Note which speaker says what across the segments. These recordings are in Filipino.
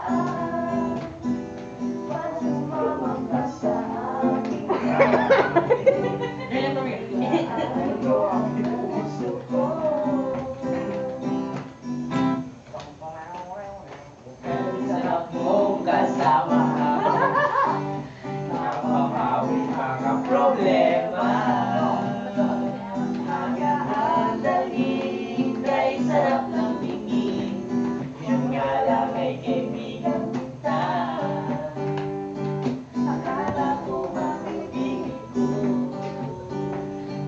Speaker 1: daan. Pag sumama ka sa akin, ano ang puso ko.
Speaker 2: Ang sarap mong kasama, napapawi mga problema.
Speaker 1: Magaan dalig, kay sarap ng tingin.
Speaker 2: Yung nga lang ay kaibigan kita.
Speaker 1: Akala ko mamibigit ko,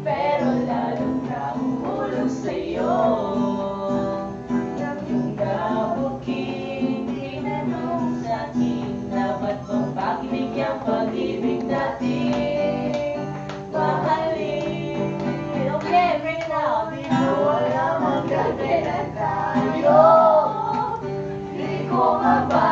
Speaker 1: pero lalong nahuhulog sa'yo. Hanggang yung kabuking tinanong sa'kin, dapat bang pagbigyan pag-ibig natin mahalin? Okay, bring it out. Di ko alam hanggang kailan tayo, di ko mabalik.